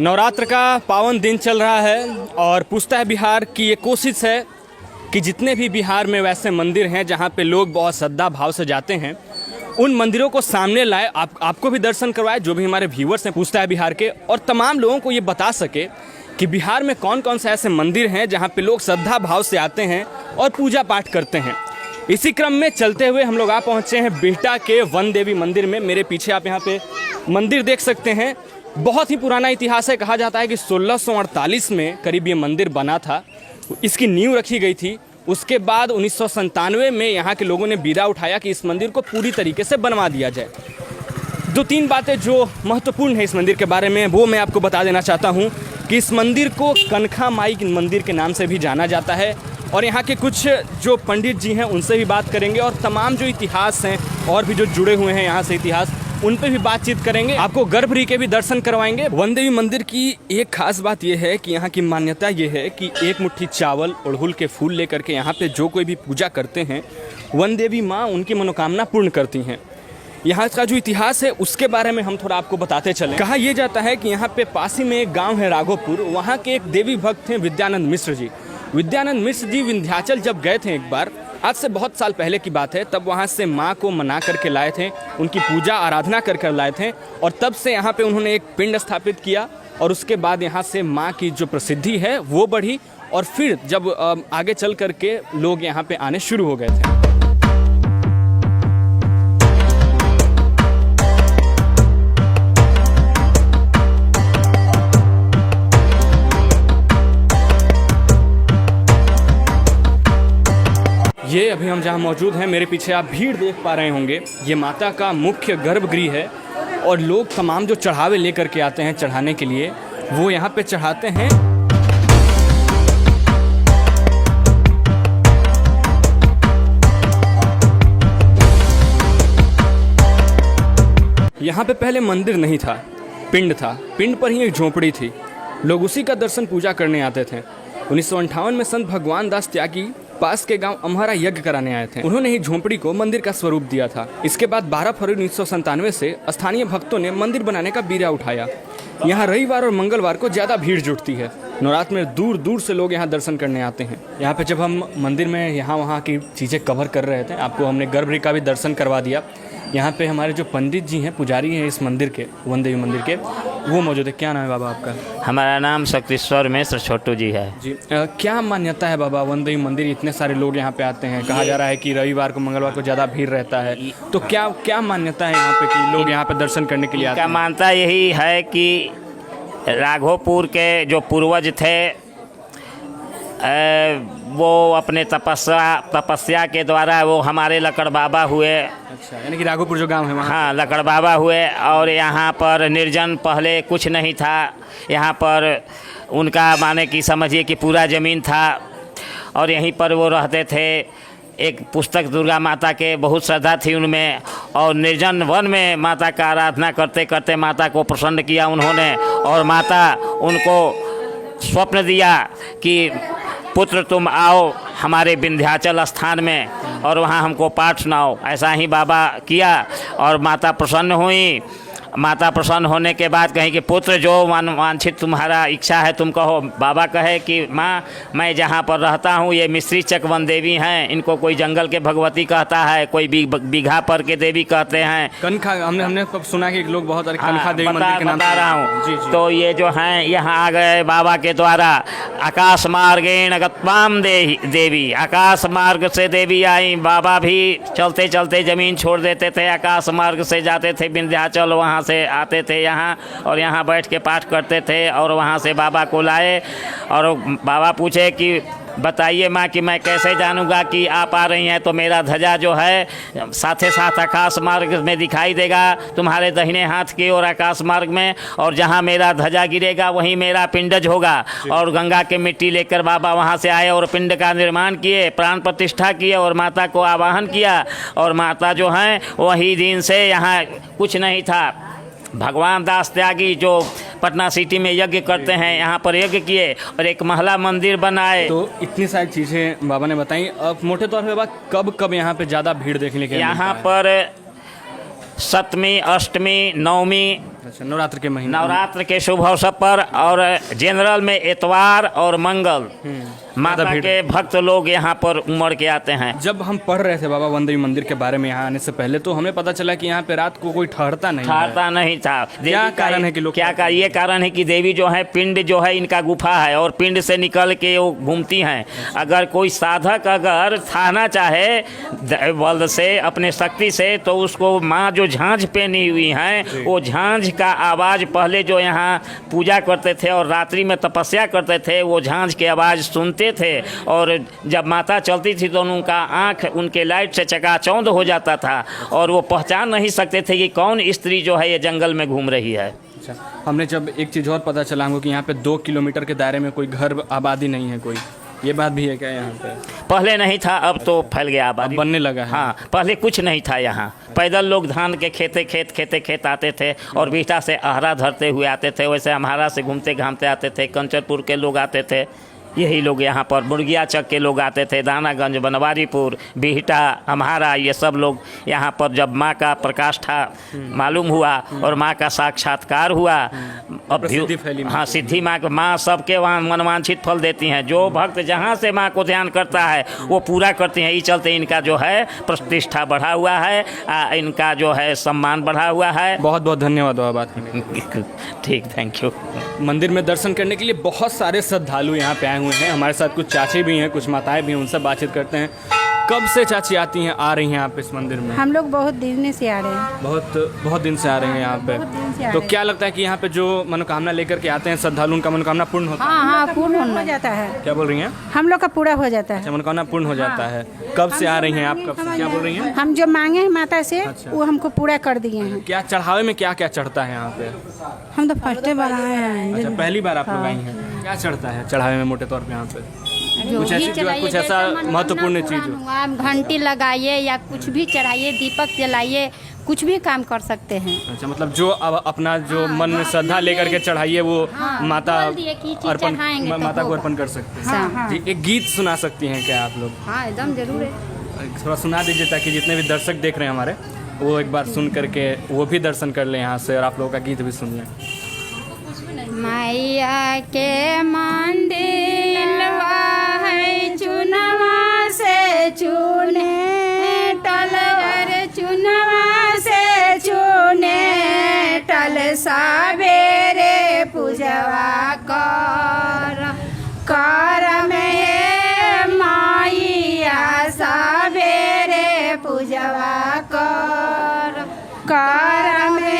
नवरात्र का पावन दिन चल रहा है और पूछता बिहार की ये कोशिश है कि जितने भी बिहार में वैसे मंदिर हैं जहाँ पे लोग बहुत श्रद्धा भाव से जाते हैं, उन मंदिरों को सामने लाए, आपको भी दर्शन करवाए, जो भी हमारे व्यूअर्स हैं पूछता है बिहार के, और तमाम लोगों को ये बता सके कि बिहार में कौन कौन से ऐसे मंदिर हैं जहाँ पे लोग श्रद्धा भाव से आते हैं और पूजा पाठ करते हैं। इसी क्रम में चलते हुए हम लोग आ पहुँचे हैं बिहटा के वन देवी मंदिर में। मेरे पीछे आप यहाँ पे मंदिर देख सकते हैं। बहुत ही पुराना इतिहास है। कहा जाता है कि 1648 में करीब ये मंदिर बना था, इसकी नींव रखी गई थी। उसके बाद 1997 में यहाँ के लोगों ने बीड़ा उठाया कि इस मंदिर को पूरी तरीके से बनवा दिया जाए। दो तीन बातें जो महत्वपूर्ण है इस मंदिर के बारे में वो मैं आपको बता देना चाहता हूँ कि इस मंदिर को कनखा माई मंदिर के नाम से भी जाना जाता है। और यहाँ के कुछ जो पंडित जी हैं उनसे भी बात करेंगे और तमाम जो इतिहास हैं और भी जो जुड़े हुए हैं यहाँ से इतिहास, उन पे भी बातचीत करेंगे। आपको गर्भगृह के भी दर्शन करवाएंगे। वन देवी मंदिर की एक खास बात यह है कि यहाँ की मान्यता ये है कि एक मुट्ठी चावल अड़हुल के फूल लेकर के यहाँ पे जो कोई भी पूजा करते हैं, वन देवी माँ उनकी मनोकामना पूर्ण करती हैं। यहाँ का जो इतिहास है उसके बारे में हम थोड़ा आपको बताते चलें। कहा यह जाता है कि यहाँ पे पास ही में एक गाँव है राघोपुर, वहाँ के एक देवी भक्त हैं विद्यानंद मिश्र जी। विद्यानंद मिश्र जी विंध्याचल जब गए थे एक बार, आज से बहुत साल पहले की बात है, तब वहाँ से माँ को मना करके लाए थे, उनकी पूजा आराधना कर लाए थे और तब से यहाँ पे उन्होंने एक पिंड स्थापित किया और उसके बाद यहाँ से माँ की जो प्रसिद्धि है वो बढ़ी और फिर जब आगे चल करके लोग यहाँ पे आने शुरू हो गए थे। ये अभी हम जहाँ मौजूद हैं, मेरे पीछे आप भीड़ देख पा रहे होंगे, ये माता का मुख्य गर्भगृह है और लोग तमाम जो चढ़ावे लेकर के आते हैं चढ़ाने के लिए वो यहाँ पे चढ़ाते हैं। यहाँ पे पहले मंदिर नहीं था, पिंड था। पिंड पर ही एक झोपड़ी थी, लोग उसी का दर्शन पूजा करने आते थे। 1958 में संत भगवान दास त्यागी पास के गांव अम्हारा यज्ञ कराने आए थे। उन्होंने ही झोंपड़ी को मंदिर का स्वरूप दिया था। इसके बाद 12 फरवरी 1997 से स्थानीय भक्तों ने मंदिर बनाने का बीड़ा उठाया। यहाँ रविवार और मंगलवार को ज्यादा भीड़ जुटती है। नवरात्र में दूर दूर से लोग यहाँ दर्शन करने आते हैं। यहाँ पे जब हम मंदिर में यहाँ वहाँ की चीजें कवर कर रहे थे, आपको हमने गर्भगृह का भी दर्शन करवा दिया। यहाँ पे हमारे जो पंडित जी हैं, पुजारी हैं इस मंदिर के, वन देवी मंदिर के, वो मौजूद है। क्या नाम है बाबा आपका? हमारा नाम शक्तिश्वर मिश्र छोटू जी है जी। क्या मान्यता है बाबा, वन देवी मंदिर इतने सारे लोग यहाँ पे आते हैं? कहा जा रहा है कि रविवार को मंगलवार को ज़्यादा भीड़ रहता है, तो क्या मान्यता है यहाँ पे कि लोग यहाँ पे दर्शन करने के लिए आते हैं? क्या मानता यही है कि राघोपुर के जो पूर्वज थे वो अपने तपस्या के द्वारा वो हमारे लकड़ बाबा हुए। अच्छा, यानी कि राघोपुर जो गांव है वहाँ? हाँ, लकड़ बाबा हुए और यहाँ पर निर्जन पहले कुछ नहीं था। यहाँ पर उनका माने कि समझिए कि पूरा ज़मीन था और यहीं पर वो रहते थे। एक पुस्तक दुर्गा माता के बहुत श्रद्धा थी उनमें और निर्जन वन में माता का आराधना करते करते माता को प्रसन्न किया उन्होंने और माता उनको स्वप्न दिया कि पुत्र तुम आओ हमारे विंध्याचल स्थान में और वहाँ हमको पाठ सुनाओ। ऐसा ही बाबा किया और माता प्रसन्न हुई। माता प्रसन्न होने के बाद कहीं कि पुत्र जो वांछित तुम्हारा इच्छा है तुम कहो। बाबा कहे कि माँ मैं जहाँ पर रहता हूँ ये मिश्री चक वन देवी हैं, इनको कोई जंगल के भगवती कहता है, कोई बीघा पर के देवी कहते हैं। कनखा हमने सुना कि लोग बहुत कनखा देवी मंदिर के नाम बता रहा हूँ। जी जी। तो ये जो हैं यहाँ आ गए बाबा के द्वारा। आकाश मार्गेण गत्वाम देवी, आकाश मार्ग से देवी आई। बाबा भी चलते चलते ज़मीन छोड़ देते थे, आकाश मार्ग से जाते थे विंध्याचल, वहाँ से आते थे यहाँ और यहाँ बैठ के पाठ करते थे और वहाँ से बाबा को लाए और बाबा पूछे कि बताइए माँ कि मैं कैसे जानूंगा कि आप आ रही हैं? तो मेरा ध्वजा जो है साथे साथ आकाश मार्ग में दिखाई देगा, तुम्हारे दाहिने हाथ की ओर आकाश मार्ग में, और जहाँ मेरा ध्वजा गिरेगा वहीं मेरा पिंडज होगा। और गंगा के मिट्टी लेकर बाबा वहाँ से आए और पिंड का निर्माण किए, प्राण प्रतिष्ठा किए और माता को आवाहन किया। और माता जो हैं वही दिन से यहाँ कुछ नहीं था। भगवान दास त्यागी जो पटना सिटी में यज्ञ करते हैं, यहाँ पर यज्ञ किए और एक महला मंदिर बनाए। तो इतनी सारी चीज़ें बाबा ने बताई। अब मोटे तौर पे बाबा कब यहाँ पे ज़्यादा भीड़ देखने के लिए? यहाँ पर सप्तमी, अष्टमी, नवमी अच्छा, नवरात्र के महीने, नवरात्र के शुभ अवसर पर और जनरल में इतवार और मंगल माता भीड़। के भक्त लोग यहाँ पर उमड़ के आते हैं। जब हम पढ़ रहे थे बाबा वन देवी मंदिर के बारे में यहाँ आने से पहले, तो हमें पता चला कि यहाँ पे रात को कोई ठहरता नहीं है। ठहरता नहीं था। क्या कारण है कि लोग क्या ये कारण है कि देवी जो है, पिंड जो है इनका गुफा है और पिंड से निकल के वो घूमती हैं। अगर कोई साधक अगर थाना चाहे बल से, अपने शक्ति से, तो उसको माँ जो झांझ पहनी हुई हैं, वो झांझ का आवाज़ पहले जो यहाँ पूजा करते थे और रात्रि में तपस्या करते थे, वो झांझ की आवाज़ सुनते थे और जब माता चलती थी तो उनका आँख उनके लाइट से चकाचौंध हो जाता था और वो पहचान नहीं सकते थे कि कौन स्त्री जो है ये जंगल में घूम रही है। अच्छा, हमने जब एक चीज़ और पता चला हमको कि यहाँ पे 2 किलोमीटर के दायरे में कोई घर आबादी नहीं है कोई, ये बात भी है क्या यहाँ पे? पहले नहीं था, अब तो फैल गया आबादी, बनने लगा है। हाँ, पहले कुछ नहीं था यहाँ। पैदल लोग धान के खेत आते थे और बीटा से आहरा धरते हुए आते थे। वैसे अम्हारा से घूमते घामते आते थे, कंचनपुर के लोग आते थे, यही लोग यहाँ पर मुर्गिया चक के लोग आते थे, दानागंज, बनवारीपुर, बिहटा, अम्हारा, ये सब लोग यहाँ पर जब माँ का प्रकाष्ठा मालूम हुआ और माँ का साक्षात्कार हुआ, अब सिद्धि फैली। हाँ, सिद्धि माँ सबके वहाँ मनवांछित फल देती हैं। जो भक्त जहाँ से माँ को ध्यान करता है वो पूरा करती हैं। इस चलते इनका जो है प्रतिष्ठा बढ़ा हुआ है, इनका जो है सम्मान बढ़ा हुआ है। बहुत बहुत धन्यवाद बाबा बात करने। ठीक, थैंक यू। मंदिर में दर्शन करने के लिए बहुत सारे श्रद्धालु यहाँ पे आए हुए हैं। हमारे साथ कुछ चाची भी हैं, कुछ माताएं भी हैं, उनसे बातचीत करते हैं। कब से चाची आती हैं, आ रही हैं आप इस मंदिर में? हम लोग बहुत दिन से आ रहे हैं। बहुत दिन से आ रहे हैं यहाँ पे। बहुत दिन से आ तो रहे क्या लगता है कि यहाँ पे जो मनोकामना लेकर के आते हैं श्रद्धालु, उनका मनोकामना पूर्ण होता है? हाँ, पूर्ण हो जाता है। क्या बोल रही हैं? हम लोग का पूरा हो जाता है। अच्छा, मनोकामना पूर्ण हो जाता है। कब से आ रही हैं आप? कब से? क्या बोल रही हैं? हम जो मांगे हैं माता से, अच्छा। वो हमको पूरा कर दिए हैं। क्या चढ़ावे में क्या क्या चढ़ता है यहाँ पे? हम तो फर्स्ट बार आए हैं। अच्छा, पहली बार आप लोग आई हैं। क्या चढ़ता है चढ़ावे में मोटे तौर पे यहाँ पे? कुछ ऐसा महत्वपूर्ण चीज हो? घंटी लगाइए या कुछ भी चढ़ाइए, दीपक जलाइए, कुछ भी काम कर सकते हैं। अच्छा, मतलब जो अब अपना जो मन में श्रद्धा लेकर के चढ़ाइए वो माता बोल दिए कि चीज़ अर्पण, चढ़ाएंगे तो माता को होगा। अर्पण कर सकते हैं। हाँ। जी, एक गीत सुना सकती हैं क्या आप लोग? हाँ, एकदम जरूर है। थोड़ा सुना दीजिए ताकि जितने भी दर्शक देख रहे हैं हमारे, वो एक बार सुन करके वो भी दर्शन कर लें यहाँ से और आप लोगों का गीत भी सुन लें। मैया के मंदिलवा है चुनवा से चुने टलर, चुनवा से चुने टल, सवेरे पूजवा कर में माइया, सवेरे पूजवा कर में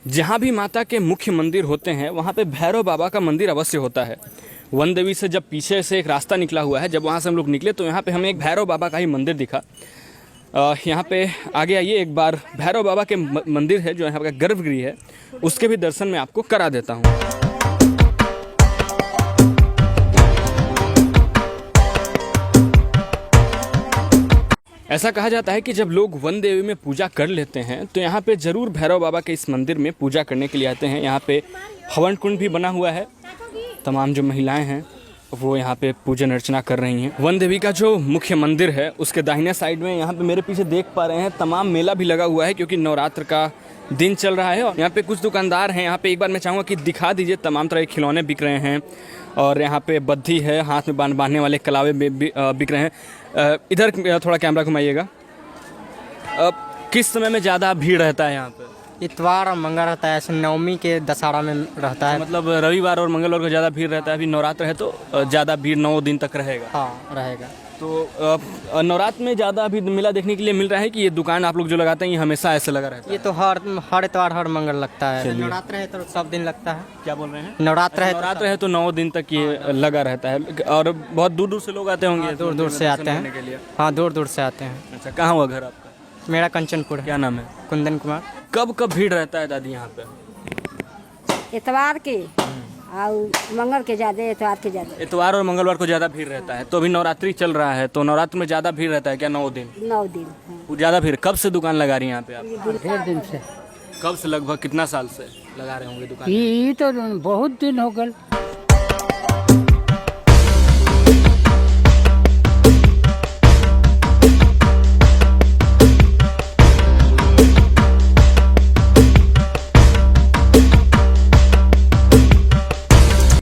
जहाँ भी माता के मुख्य मंदिर होते हैं वहाँ पे भैरव बाबा का मंदिर अवश्य होता है। वन देवी से जब पीछे से एक रास्ता निकला हुआ है, जब वहाँ से हम लोग निकले तो यहाँ पे हमें एक भैरव बाबा का ही मंदिर दिखा। यहाँ पे आगे आइए, एक बार भैरव बाबा के मंदिर है जो यहाँ का गर्भगृह है, उसके भी दर्शन मैं आपको करा देता हूँ। ऐसा कहा जाता है कि जब लोग वन देवी में पूजा कर लेते हैं तो यहाँ पे ज़रूर भैरव बाबा के इस मंदिर में पूजा करने के लिए आते हैं। यहाँ पे हवन कुंड भी बना हुआ है, तमाम जो महिलाएं हैं वो यहाँ पे पूजन अर्चना कर रही हैं। वन देवी का जो मुख्य मंदिर है उसके दाहिने साइड में यहाँ पे मेरे पीछे देख पा रहे हैं तमाम मेला भी लगा हुआ है, क्योंकि नवरात्र का दिन चल रहा है। और यहाँ पे कुछ दुकानदार हैं, यहाँ पे एक बार मैं चाहूँगा कि दिखा दीजिए, तमाम तरह के खिलौने बिक रहे हैं और यहाँ पे बद्धी है, हाथ में बांधने वाले कलावे बिक रहे हैं। इधर थोड़ा कैमरा घुमाइएगा। किस समय में ज़्यादा भीड़ रहता है यहाँ पे? इतवार और मंगल रहता है, ऐसे नवमी के दशहरा में रहता है। मतलब रविवार और मंगलवार को ज़्यादा भीड़ रहता है। अभी नवरात्र है तो ज़्यादा भीड़ 9 दिन तक रहेगा। हाँ, रहेगा। तो नवरात्र में ज़्यादा अभी मेला देखने के लिए मिल रहा है कि ये दुकान आप लोग जो लगाते हैं ये हमेशा ऐसे लगा रहता है? ये तो हर इतवार हर मंगल लगता है। नवरात्र है तो सब दिन लगता है। क्या बोल रहे हैं? नवरात्र है तो 9 दिन तक ये लगा रहता है। और बहुत दूर दूर से लोग आते होंगे? दूर दूर से आते हैं। हाँ, दूर दूर से आते हैं। अच्छा, कहाँ हुआ घर आपका? मेरा कंचनपुर है। क्या नाम है? कुंदन कुमार। कब कब भीड़ रहता है दादी यहाँ पे? इतवार के और मंगल के ज़्यादा, इतवार के ज़्यादा। इतवार और मंगलवार को ज़्यादा भीड़ रहता है। तो अभी नवरात्रि चल रहा है, तो नवरात्र में ज़्यादा भीड़ रहता है क्या? 9 दिन 9 दिन। हाँ। ज़्यादा भीड़। कब से दुकान लगा रही हैं यहाँ पे आप? ढेर दिन से कब से, लगभग कितना साल से लगा रहे होंगे दुकान? ये तो बहुत दिन हो गए।